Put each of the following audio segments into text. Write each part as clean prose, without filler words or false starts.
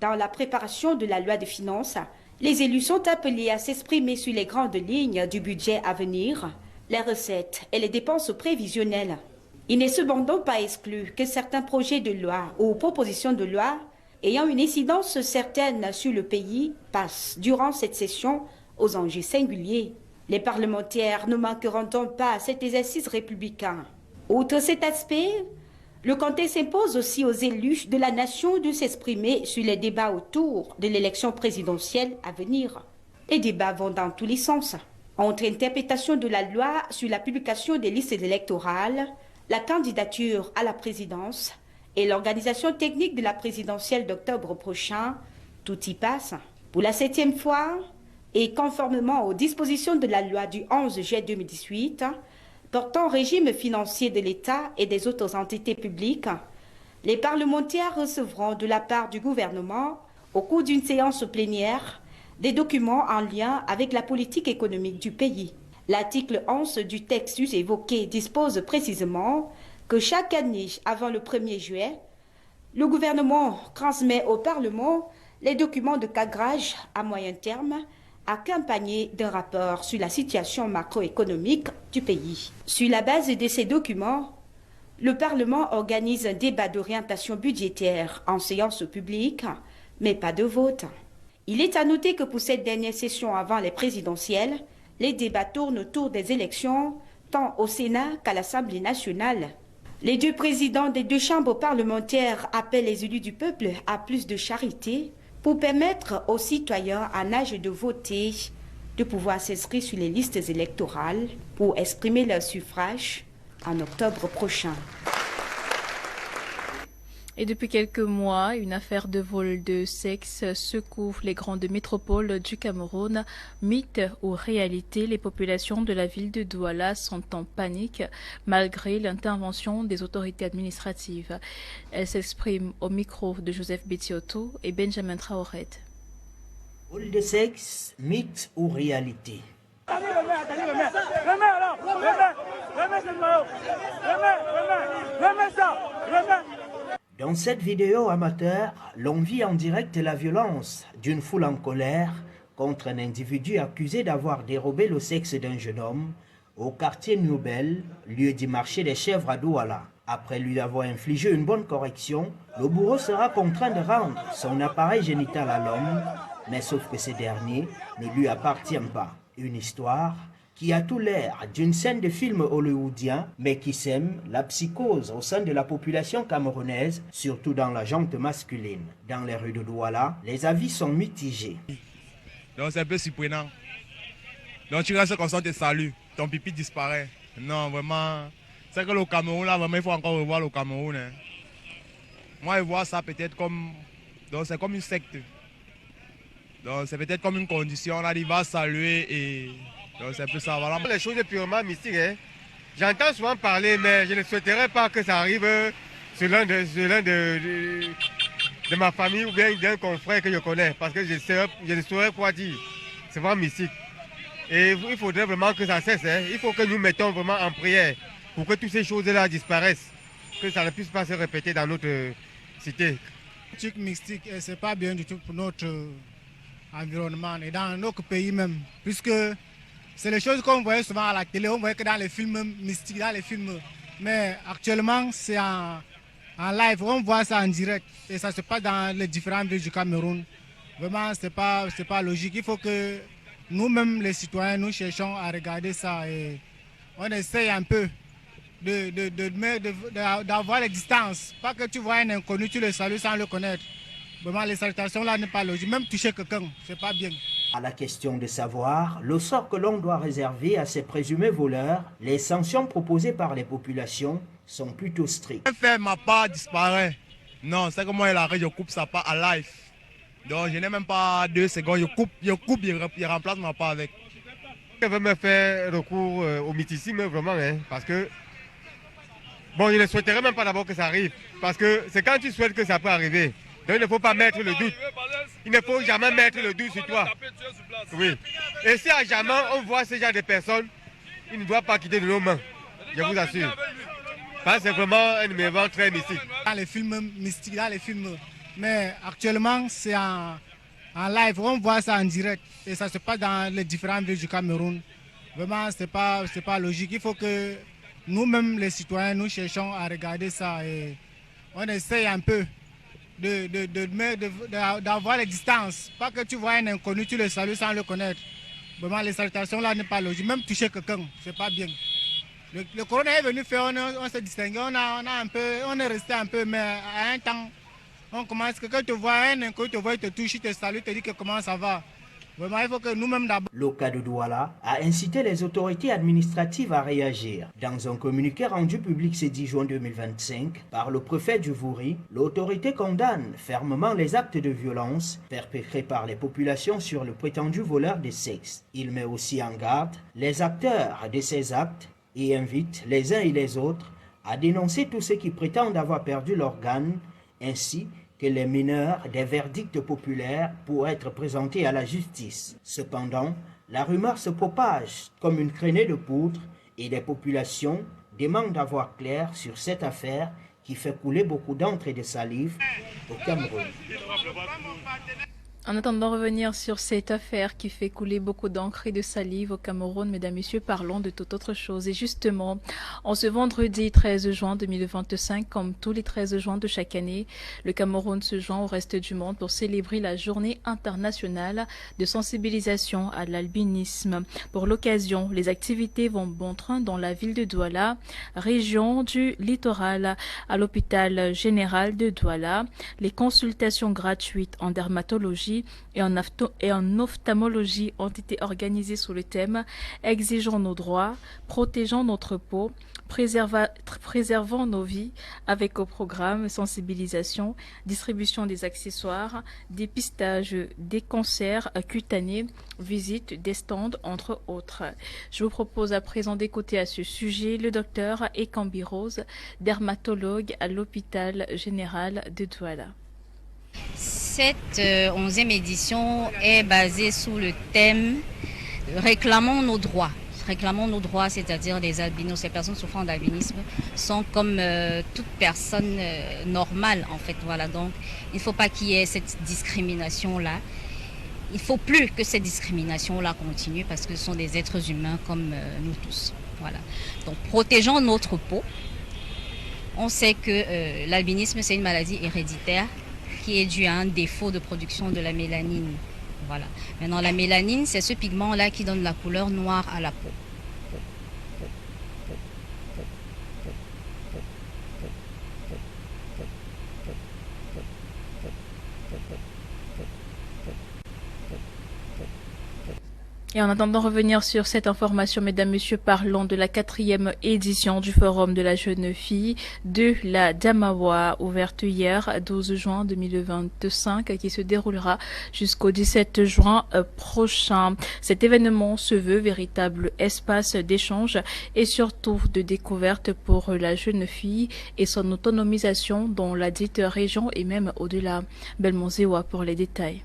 dans la préparation de la loi de finances, les élus sont appelés à s'exprimer sur les grandes lignes du budget à venir, les recettes et les dépenses prévisionnelles. Il n'est cependant pas exclu que certains projets de loi ou propositions de loi ayant une incidence certaine sur le pays passent durant cette session aux enjeux singuliers. Les parlementaires ne manqueront donc pas à cet exercice républicain. Outre cet aspect, le contexte impose aussi aux élus de la nation de s'exprimer sur les débats autour de l'élection présidentielle à venir. Les débats vont dans tous les sens. Entre interprétation de la loi sur la publication des listes électorales, la candidature à la présidence et l'organisation technique de la présidentielle d'octobre prochain, tout y passe. Pour la 7e fois, et conformément aux dispositions de la loi du 11 juillet 2018, portant régime financier de l'État et des autres entités publiques, les parlementaires recevront de la part du gouvernement, au cours d'une séance plénière, des documents en lien avec la politique économique du pays. L'article 11 du texte évoqué dispose précisément que chaque année, avant le 1er juillet, le gouvernement transmet au Parlement les documents de cadrage à moyen terme accompagné d'un rapport sur la situation macroéconomique du pays. Sur la base de ces documents, le Parlement organise un débat d'orientation budgétaire en séance publique, mais pas de vote. Il est à noter que pour cette dernière session avant les présidentielles, les débats tournent autour des élections, tant au Sénat qu'à l'Assemblée nationale. Les deux présidents des deux chambres parlementaires appellent les élus du peuple à plus de charité, pour permettre aux citoyens en âge de voter de pouvoir s'inscrire sur les listes électorales pour exprimer leur suffrage en octobre prochain. Et depuis quelques mois, une affaire de vol de sexe secoue les grandes métropoles du Cameroun. Mythe ou réalité, les populations de la ville de Douala sont en panique malgré l'intervention des autorités administratives. Elles s'expriment au micro de Joseph Betioto et Benjamin Traoré. Vol de sexe, mythe ou réalité? Dans cette vidéo amateur, l'on vit en direct la violence d'une foule en colère contre un individu accusé d'avoir dérobé le sexe d'un jeune homme au quartier Noubel, lieu du marché des chèvres à Douala. Après lui avoir infligé une bonne correction, le bourreau sera contraint de rendre son appareil génital à l'homme, mais sauf que ce dernier ne lui appartient pas. Une histoire qui a tout l'air d'une scène de film hollywoodien, mais qui sème la psychose au sein de la population camerounaise, surtout dans la gente masculine. Dans les rues de Douala, les avis sont mitigés. Donc c'est un peu surprenant. Donc tu restes comme ça, on te salue, ton pipi disparaît. Non, vraiment, c'est que le Cameroun, là, vraiment, il faut encore revoir le Cameroun. Hein. Moi, je vois ça peut-être comme... Donc c'est comme une secte. Donc c'est peut-être comme une condition, là, il va saluer et... Donc c'est un peu ça, voilà. Les choses purement mystiques, hein. J'entends souvent parler, mais je ne souhaiterais pas que ça arrive sur l'un de ma famille ou bien d'un confrère que je connais, parce que je ne saurais quoi dire. C'est vraiment mystique. Et il faudrait vraiment que ça cesse. Hein. Il faut que nous mettons vraiment en prière pour que toutes ces choses-là disparaissent, que ça ne puisse pas se répéter dans notre cité. Le truc mystique, ce n'est pas bien du tout pour notre environnement et dans notre pays même, puisque c'est les choses qu'on voyait souvent à la télé, on voyait que dans les films mystiques, dans les films. Mais actuellement, c'est en live, on voit ça en direct. Et ça se passe dans les différentes villes du Cameroun. Vraiment, ce n'est pas logique. Il faut que nous-mêmes, les citoyens, nous cherchons à regarder ça. Et on essaye un peu d'avoir les distances. Pas que tu vois un inconnu, tu le salues sans le connaître. Vraiment, les salutations là n'est pas logique. Même toucher quelqu'un, c'est pas bien. À la question de savoir le sort que l'on doit réserver à ces présumés voleurs, les sanctions proposées par les populations sont plutôt strictes. Faire ma part disparaît. Non, c'est que moi, il arrive, je coupe sa part à live. Donc je n'ai même pas 2 secondes, je remplace ma part avec. Je veux me faire recours au mythicisme vraiment, hein, parce que bon, je ne souhaiterais même pas d'abord que ça arrive, parce que c'est quand tu souhaites que ça peut arriver. Donc il ne faut pas mettre le doute. Il ne faut jamais mettre le doute sur toi. Oui. Et si à jamais on voit ce genre de personnes, il ne doit pas quitter de nos mains. Je vous assure. C'est vraiment un événement très mystique. Dans les films mystiques, dans les films, Mais actuellement, c'est en live. On voit ça en direct. Et ça se passe dans les différentes villes du Cameroun. Vraiment, c'est pas logique. Il faut que nous-mêmes, les citoyens, nous cherchons à regarder ça. Et on essaye un peu d'avoir les distances. Pas que tu vois un inconnu, tu le salues sans le connaître. Vraiment, les salutations là n'est pas logique. Même toucher quelqu'un, c'est pas bien. Le corona est venu faire, on s'est distingué, on est resté un peu, mais à un temps, on commence, quelqu'un te voit, un inconnu te voit, il te touche, il te salue, il te dit que comment ça va. Vraiment, il faut que nous-mêmes d'abord. Le cas de Douala a incité les autorités administratives à réagir. Dans un communiqué rendu public ce 10 juin 2025 par le préfet du Vouri, l'autorité condamne fermement les actes de violence perpétrés par les populations sur le prétendu voleur de sexe. Il met aussi en garde les acteurs de ces actes et invite les uns et les autres à dénoncer tous ceux qui prétendent avoir perdu l'organe, ainsi que les mineurs des verdicts populaires pour être présentés à la justice. Cependant, la rumeur se propage comme une traînée de poudre et les populations demandent d'avoir clair sur cette affaire qui fait couler beaucoup d'encre et de salive au Cameroun. En attendant de revenir sur cette affaire qui fait couler beaucoup d'encre et de salive au Cameroun, mesdames, messieurs, parlons de toute autre chose. Et justement, en ce vendredi 13 juin 2025, comme tous les 13 juin de chaque année, le Cameroun se joint au reste du monde pour célébrer la journée internationale de sensibilisation à l'albinisme. Pour l'occasion, les activités vont bon train dans la ville de Douala, région du littoral. À l'hôpital général de Douala, les consultations gratuites en dermatologie et en ophtalmologie ont été organisées sous le thème « Exigeons nos droits, protégeons notre peau, préservons nos vies » avec au programme sensibilisation, distribution des accessoires, dépistage des cancers cutanés, visite des stands, entre autres. Je vous propose à présent d'écouter à ce sujet le docteur Ekambi Rose, dermatologue à l'hôpital général de Douala. Cette 11e édition est basée sous le thème « Réclamons nos droits ». Réclamons nos droits, c'est-à-dire les albinos, ces personnes souffrant d'albinisme sont comme toute personne normale en fait. Voilà, donc il ne faut pas qu'il y ait cette discrimination-là. Il ne faut plus que cette discrimination-là continue parce que ce sont des êtres humains comme nous tous. Voilà. Donc protégeons notre peau. On sait que l'albinisme, c'est une maladie héréditaire qui est dû à un défaut de production de la mélanine. Voilà. Maintenant, la mélanine, c'est ce pigment-là qui donne la couleur noire à la peau. Et en attendant de revenir sur cette information, mesdames, messieurs, parlons de la 4e édition du Forum de la jeune fille de la Damawa, ouverte hier 12 juin 2025, qui se déroulera jusqu'au 17 juin prochain. Cet événement se veut véritable espace d'échange et surtout de découverte pour la jeune fille et son autonomisation dans la dite région et même au-delà. Belmonzewa pour les détails.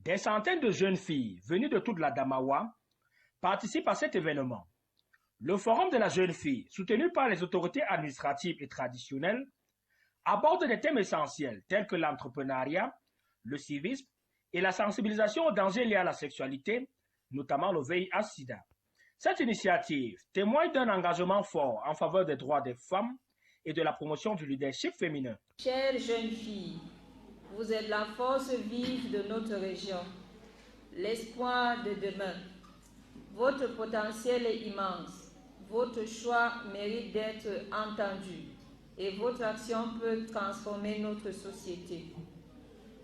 Des centaines de jeunes filles venues de toute la Damawa participent à cet événement. Le Forum de la jeune fille, soutenu par les autorités administratives et traditionnelles, aborde des thèmes essentiels tels que l'entrepreneuriat, le civisme et la sensibilisation aux dangers liés à la sexualité, notamment le VIH-Sida. Cette initiative témoigne d'un engagement fort en faveur des droits des femmes et de la promotion du leadership féminin. Chères jeunes filles, vous êtes la force vive de notre région, l'espoir de demain. Votre potentiel est immense, votre choix mérite d'être entendu et votre action peut transformer notre société.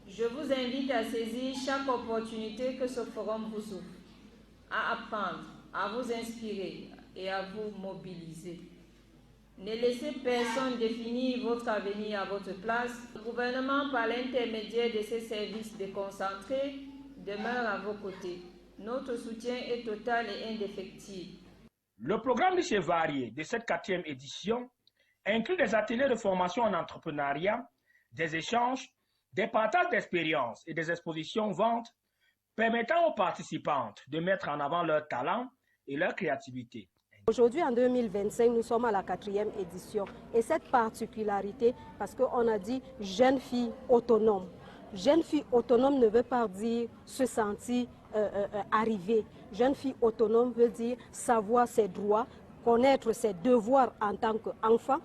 Je vous invite à saisir chaque opportunité que ce forum vous offre, à apprendre, à vous inspirer et à vous mobiliser. Ne laissez personne définir votre avenir à votre place. Le gouvernement, par l'intermédiaire de ses services déconcentrés, demeure à vos côtés. Notre soutien est total et indéfectible. Le programme riche et varié de cette 4e édition inclut des ateliers de formation en entrepreneuriat, des échanges, des partages d'expériences et des expositions-ventes permettant aux participantes de mettre en avant leur talent et leur créativité. Aujourd'hui, en 2025, nous sommes à la 4e édition. Et cette particularité, parce qu'on a dit jeune fille autonome. Jeune fille autonome ne veut pas dire se sentir arrivée. Jeune fille autonome veut dire savoir ses droits, connaître ses devoirs en tant qu'enfant,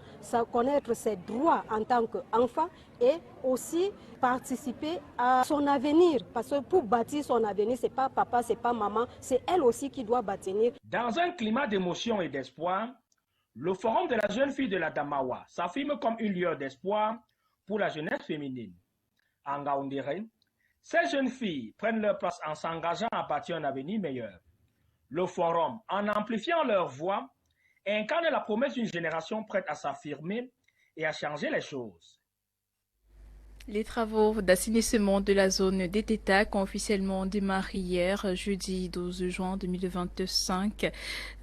connaître ses droits en tant qu'enfant et aussi participer à son avenir. Parce que pour bâtir son avenir, ce n'est pas papa, ce n'est pas maman, c'est elle aussi qui doit bâtir. Dans un climat d'émotion et d'espoir, le Forum de la jeune fille de la Damawa s'affirme comme une lueur d'espoir pour la jeunesse féminine. En Ngaoundéré, ces jeunes filles prennent leur place en s'engageant à bâtir un avenir meilleur. Le Forum, en amplifiant leur voix, incarne la promesse d'une génération prête à s'affirmer et à changer les choses. Les travaux d'assainissement de la zone d'Etetak ont officiellement démarré hier, jeudi 12 juin 2025,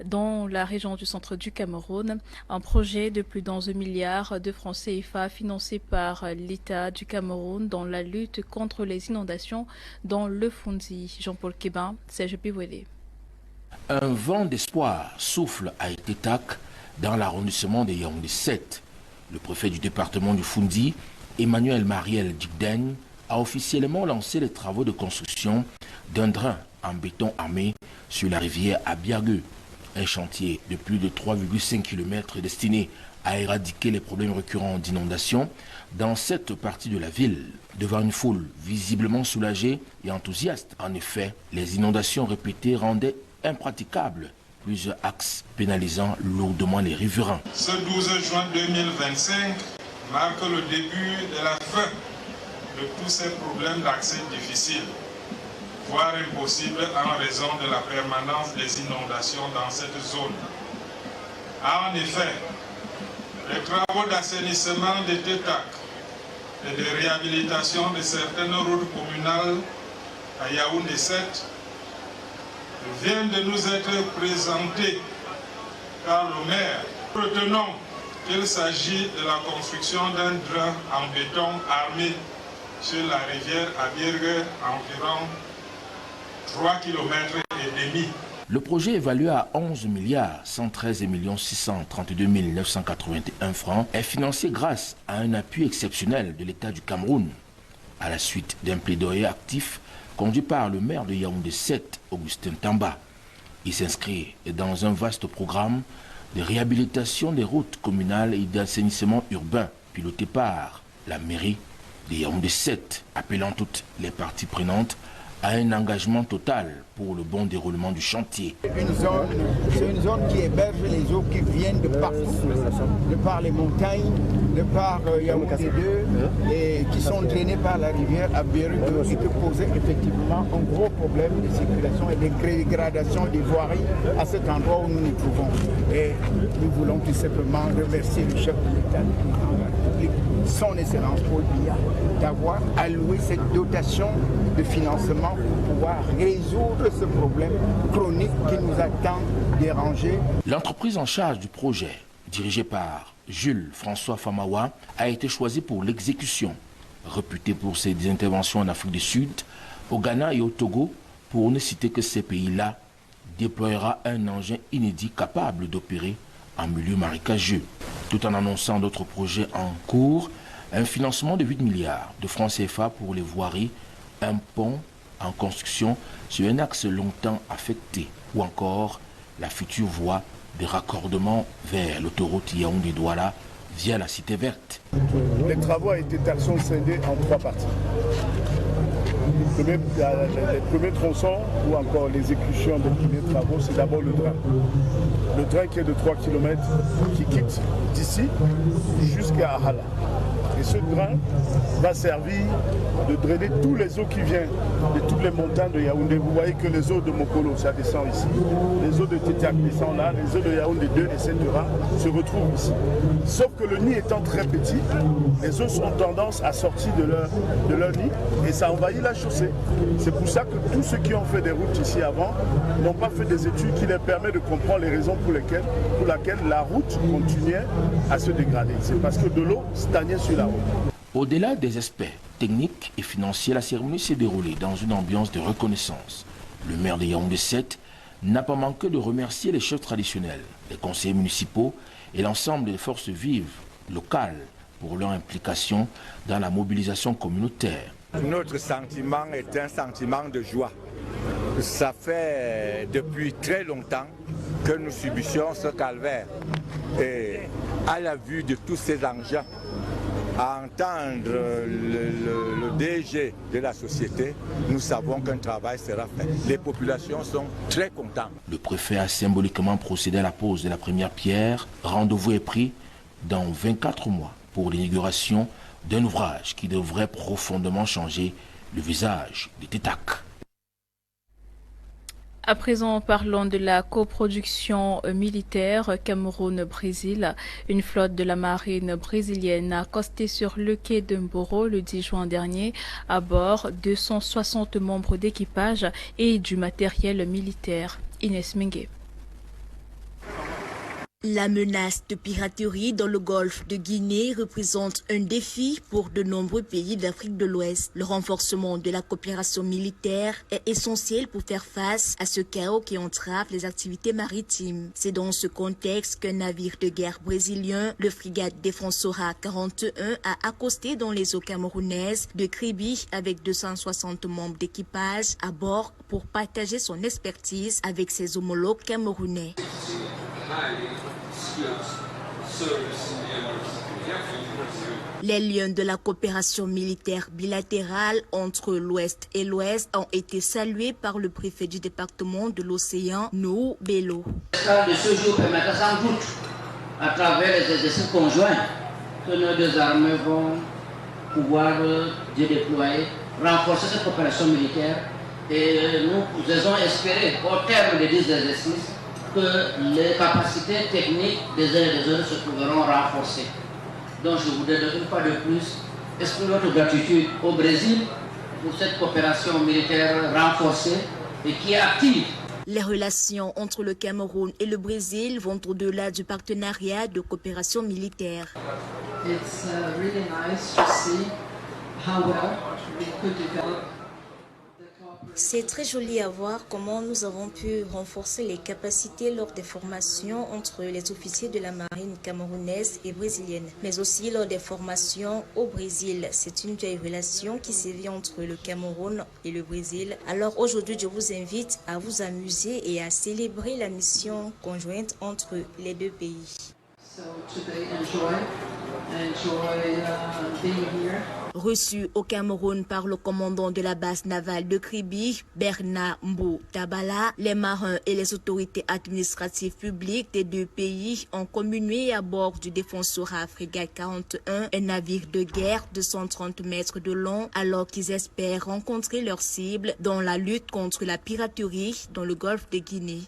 dans la région du centre du Cameroun. Un projet de plus d'11 milliards de francs CFA financé par l'État du Cameroun dans la lutte contre les inondations dans le Fundi. Jean-Paul Kébin, CGP Wélé. Un vent d'espoir souffle à Etetak dans l'arrondissement de Yaoundé 7. Le préfet du département du Fundi, Emmanuel Mariel Djigden, a officiellement lancé les travaux de construction d'un drain en béton armé sur la rivière Abiague. Un chantier de plus de 3,5 km destiné à éradiquer les problèmes récurrents d'inondation dans cette partie de la ville. Devant une foule visiblement soulagée et enthousiaste, en effet, les inondations répétées rendaient impraticable plusieurs axes pénalisant lourdement les riverains. Ce 12 juin 2025 marque le début de la fin de tous ces problèmes d'accès difficiles, voire impossibles en raison de la permanence des inondations dans cette zone. En effet, les travaux d'assainissement de Etetak et de réhabilitation de certaines routes communales à Yaoundé 7 viennent de nous être présentés par le maire. Retenons qu'il s'agit de la construction d'un drain en béton armé sur la rivière Abiergue, environ 3,5 km. Le projet évalué à 11 milliards 113 632 981 francs est financé grâce à un appui exceptionnel de l'État du Cameroun. À la suite d'un plaidoyer actif conduit par le maire de Yaoundé 7, Augustin Tamba. Il s'inscrit dans un vaste programme de réhabilitation des routes communales et d'assainissement urbain piloté par la mairie de Yaoundé 7, appelant toutes les parties prenantes à un engagement total pour le bon déroulement du chantier. C'est une zone qui héberge les eaux qui viennent de partout, de par les montagnes, de par Yaoundé 2 et qui sont drainées par la rivière Abiergue et qui posaient effectivement un gros problème de circulation et de dégradation des voiries à cet endroit où nous nous trouvons. Et nous voulons tout simplement remercier le chef de l'État et son Excellence Paul Biya d'avoir alloué cette dotation de financement pour pouvoir résoudre ce problème chronique qui nous a tant dérangé. L'entreprise en charge du projet, dirigée par Jules François Famawa, a été choisie pour l'exécution. Réputée pour ses interventions en Afrique du Sud, au Ghana et au Togo, pour ne citer que ces pays-là, déploiera un engin inédit capable d'opérer en milieu marécageux. Tout en annonçant d'autres projets en cours, un financement de 8 milliards de francs CFA pour les voiries, un pont en construction sur un axe longtemps affecté, ou encore la future voie de raccordement vers l'autoroute Yaoundé-Douala via la Cité Verte. Les travaux à Etetak sont scindés en 3 parties. Les premiers tronçons ou encore l'exécution des premiers travaux, c'est d'abord le drain. Le drain qui est de 3 km qui quitte d'ici jusqu'à Ahala. Et ce drain va servir de drainer tous les eaux qui viennent de toutes les montagnes de Yaoundé. Vous voyez que les eaux de Mokolo, ça descend ici. Les eaux de Etetak descendent là. Les eaux de Yaoundé 2, etc. se retrouvent ici. Sauf que le nid étant très petit, les eaux ont tendance à sortir de leur nid et ça envahit la chaussée. C'est pour ça que tous ceux qui ont fait des routes ici avant n'ont pas fait des études qui leur permettent de comprendre les raisons pour lesquelles la route continuait à se dégrader. C'est parce que de l'eau stagnait sur la route. Au-delà des aspects techniques et financiers, la cérémonie s'est déroulée dans une ambiance de reconnaissance. Le maire de Yaoundé 7 n'a pas manqué de remercier les chefs traditionnels, les conseillers municipaux et l'ensemble des forces vives locales pour leur implication dans la mobilisation communautaire. Notre sentiment est un sentiment de joie. Ça fait depuis très longtemps que nous subissions ce calvaire. Et à la vue de tous ces engins, à entendre le DG de la société, nous savons qu'un travail sera fait. Les populations sont très contentes. Le préfet a symboliquement procédé à la pose de la première pierre. Rendez-vous est pris dans 24 mois pour l'inauguration d'un ouvrage qui devrait profondément changer le visage des TETAC. À présent, parlons de la coproduction militaire Cameroun-Brésil. Une flotte de la marine brésilienne a accosté sur le quai de Mboro le 10 juin dernier. À bord, 260 membres d'équipage et du matériel militaire. Inès Mengue. La menace de piraterie dans le golfe de Guinée représente un défi pour de nombreux pays d'Afrique de l'Ouest. Le renforcement de la coopération militaire est essentiel pour faire face à ce chaos qui entrave les activités maritimes. C'est dans ce contexte qu'un navire de guerre brésilien, le frégate Defensora 41, a accosté dans les eaux camerounaises de Kribi avec 260 membres d'équipage à bord pour partager son expertise avec ses homologues camerounais. Les liens de la coopération militaire bilatérale entre l'Ouest et l'Ouest ont été salués par le préfet du département de l'Océan, Nou Bello. De ce jour permettra sans doute, à travers les exercices conjoints que nos deux armées vont pouvoir déployer, renforcer cette coopération militaire. Et nous osons espérer, au terme des 10 exercices, que les capacités techniques des uns et des autres se trouveront renforcées. Donc je voudrais une fois de plus exprimer notre gratitude au Brésil pour cette coopération militaire renforcée et qui est active. Les relations entre le Cameroun et le Brésil vont au-delà du partenariat de coopération militaire. It's really nice to see how well we could develop. C'est très joli à voir comment nous avons pu renforcer les capacités lors des formations entre les officiers de la marine camerounaise et brésilienne, mais aussi lors des formations au Brésil. C'est une vieille relation qui sévit entre le Cameroun et le Brésil. Alors aujourd'hui, je vous invite à vous amuser et à célébrer la mission conjointe entre les deux pays. So today, enjoy being here. Reçu au Cameroun par le commandant de la base navale de Kribi, Bernard Mbou Tabala, les marins et les autorités administratives publiques des deux pays ont communié à bord du Defensora frégate 41, un navire de guerre de 130 mètres de long, alors qu'ils espèrent rencontrer leur cible dans la lutte contre la piraterie dans le golfe de Guinée.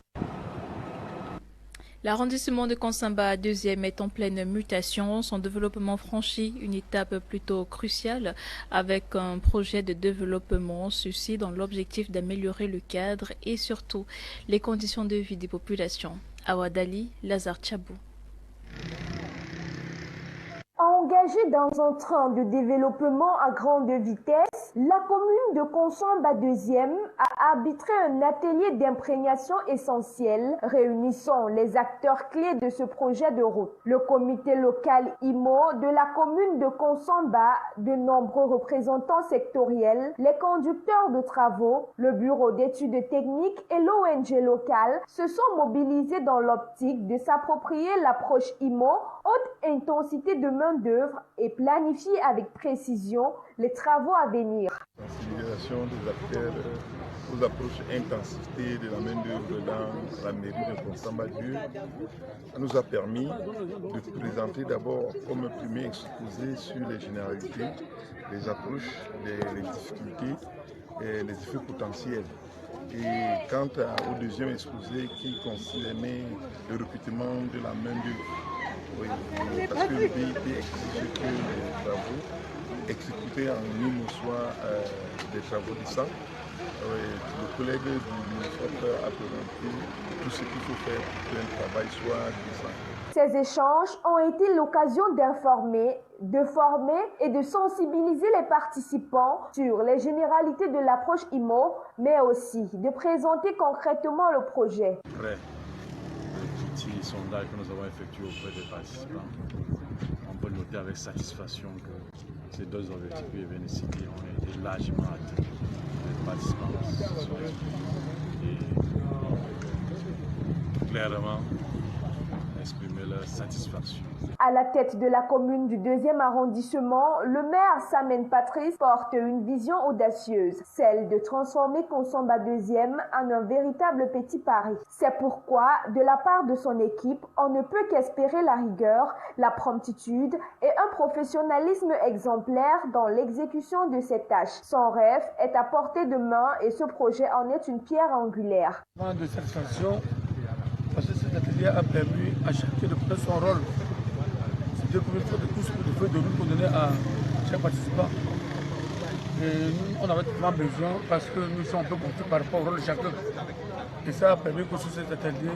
L'arrondissement de Konsamba 2e est en pleine mutation. Son développement franchit une étape plutôt cruciale avec un projet de développement, ceci dans l'objectif d'améliorer le cadre et surtout les conditions de vie des populations. Awadali, Lazare Tchabou. Engagée dans un train de développement à grande vitesse, la commune de Konsamba 2e a arbitré un atelier d'imprégnation essentiel réunissant les acteurs clés de ce projet de route. Le comité local IMO de la commune de Konsamba, de nombreux représentants sectoriels, les conducteurs de travaux, le bureau d'études techniques et l'ONG locale se sont mobilisés dans l'optique de s'approprier l'approche IMO, haute intensité de main-d'œuvre, et planifier avec précision les travaux à venir. Sensibilisation des acteurs aux approches intensité de la main-d'œuvre dans la mairie de Konsamba 2 nous a permis de présenter d'abord comme un premier exposé sur les généralités, les approches, les difficultés et les effets potentiels. Et quant au deuxième exposé qui concernait le recrutement de la main-d'œuvre, oui, parce que le BIP exige que les travaux exécutés en ligne soient des travaux décents. Le collègue du ministère a présenté tout ce qu'il faut faire pour qu'un travail soit décent. Ces échanges ont été l'occasion d'informer, de former et de sensibiliser les participants sur les généralités de l'approche IMO, mais aussi de présenter concrètement le projet. Après le petit sondage que nous avons effectué auprès des participants, on peut noter avec satisfaction que ces deux objectifs que je viens de citer ont été largement atteints. Les participants sont et clairement exprimer leur satisfaction. À la tête de la commune du 2e arrondissement, le maire Samen Patrice porte une vision audacieuse, celle de transformer Konsomba 2e en un véritable petit Paris. C'est pourquoi, de la part de son équipe, on ne peut qu'espérer la rigueur, la promptitude et un professionnalisme exemplaire dans l'exécution de ces tâches. Son rêve est à portée de main et ce projet en est une pierre angulaire. De satisfaction, parce que cet atelier a permis à chacun de prendre son rôle. C'était pour tout ce que de feuilles de route qu'on donnait à chaque participant. Et nous, on avait vraiment besoin parce que nous sommes un peu portés par rapport au rôle de chacun. Et ça a permis que sur cet atelier,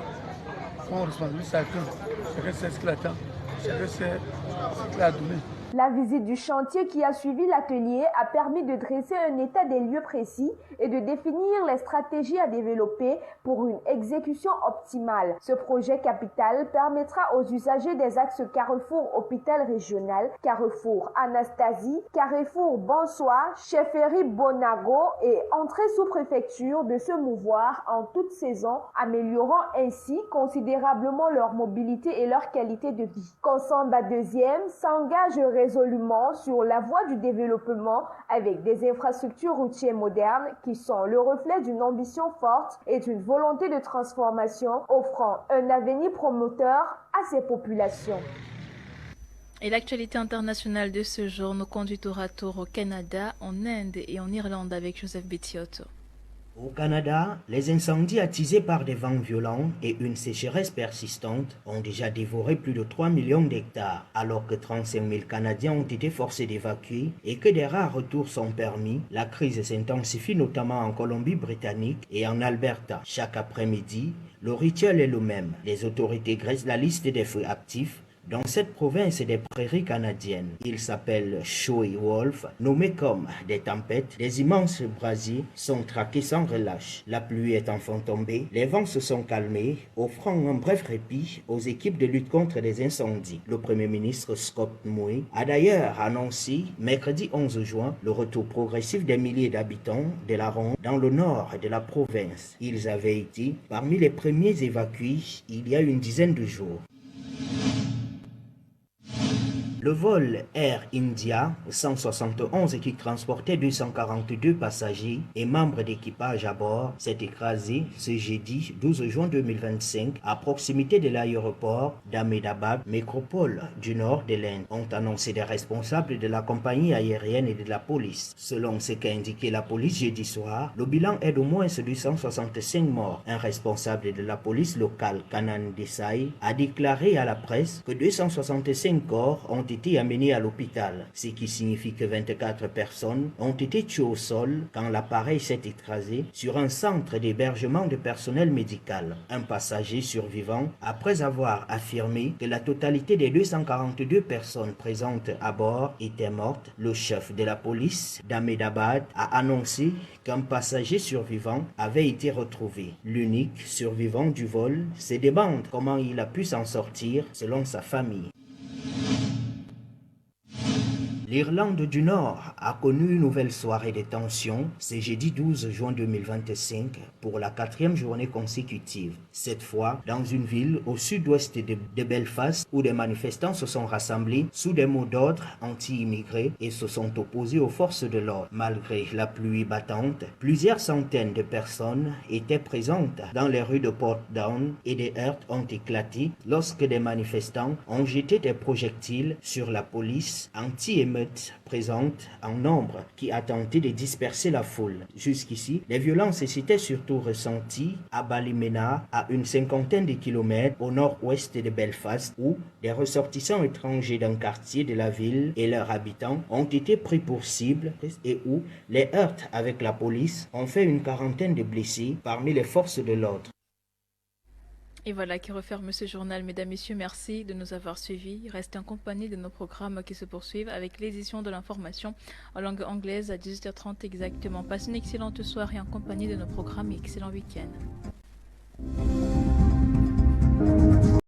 on responsabilise chacun. Chacun sait ce qu'il attend, chacun sait ce qu'il a donné. La visite du chantier qui a suivi l'atelier a permis de dresser un état des lieux précis et de définir les stratégies à développer pour une exécution optimale. Ce projet capital permettra aux usagers des axes Carrefour Hôpital Régional, Carrefour Anastasie, Carrefour Bonsoir, Chefferie Bonago et entrée sous-préfecture de se mouvoir en toute saison, améliorant ainsi considérablement leur mobilité et leur qualité de vie. Konsomba 2e s'engage résolument sur la voie du développement avec des infrastructures routières modernes qui sont le reflet d'une ambition forte et d'une volonté de transformation offrant un avenir promoteur à ses populations. Et l'actualité internationale de ce jour nous conduit tour à tour au Canada, en Inde et en Irlande avec Joseph Bettiotto. Au Canada, les incendies attisés par des vents violents et une sécheresse persistante ont déjà dévoré plus de 3 millions d'hectares, alors que 35 000 Canadiens ont été forcés d'évacuer et que des rares retours sont permis. La crise s'intensifie notamment en Colombie-Britannique et en Alberta. Chaque après-midi, le rituel est le même. Les autorités dressent la liste des feux actifs dans cette province des prairies canadiennes. Ils s'appellent Shoei Wolf, nommés comme des tempêtes. Des immenses brasiers sont traqués sans relâche. La pluie est enfin tombée, les vents se sont calmés, offrant un bref répit aux équipes de lutte contre les incendies. Le Premier ministre Scott Moe a d'ailleurs annoncé mercredi 11 juin le retour progressif des milliers d'habitants de la ronde dans le nord de la province. Ils avaient été parmi les premiers évacués il y a une dizaine de jours. Le vol Air India 171 qui transportait 242 passagers et membres d'équipage à bord s'est écrasé ce jeudi 12 juin 2025 à proximité de l'aéroport d'Ahmedabad, métropole du nord de l'Inde, ont annoncé des responsables de la compagnie aérienne et de la police. Selon ce qu'a indiqué la police jeudi soir, le bilan est d'au moins 265 morts. Un responsable de la police locale, Kanan Desai, a déclaré à la presse que 265 corps ont été amenés à l'hôpital, ce qui signifie que 24 personnes ont été tuées au sol quand l'appareil s'est écrasé sur un centre d'hébergement de personnel médical. Un passager survivant, après avoir affirmé que la totalité des 242 personnes présentes à bord étaient mortes, le chef de la police d'Ahmedabad a annoncé qu'un passager survivant avait été retrouvé. L'unique survivant du vol se demande comment il a pu s'en sortir selon sa famille. L'Irlande du Nord a connu une nouvelle soirée de tension ce jeudi 12 juin 2025 pour la 4e journée consécutive. Cette fois, dans une ville au sud-ouest de Belfast où des manifestants se sont rassemblés sous des mots d'ordre anti-immigrés et se sont opposés aux forces de l'ordre. Malgré la pluie battante, plusieurs centaines de personnes étaient présentes dans les rues de Portdown et des heurts ont éclaté lorsque des manifestants ont jeté des projectiles sur la police anti-émeute présente en nombre qui a tenté de disperser la foule. Jusqu'ici, les violences s'étaient surtout ressenties à Ballymena, à une cinquantaine de kilomètres au nord-ouest de Belfast, où des ressortissants étrangers d'un quartier de la ville et leurs habitants ont été pris pour cible et où les heurts avec la police ont fait une quarantaine de blessés parmi les forces de l'ordre. Et voilà qui referme ce journal. Mesdames, Messieurs, merci de nous avoir suivis. Restez en compagnie de nos programmes qui se poursuivent avec l'édition de l'information en langue anglaise à 18h30 exactement. Passez une excellente soirée en compagnie de nos programmes et excellent week-end.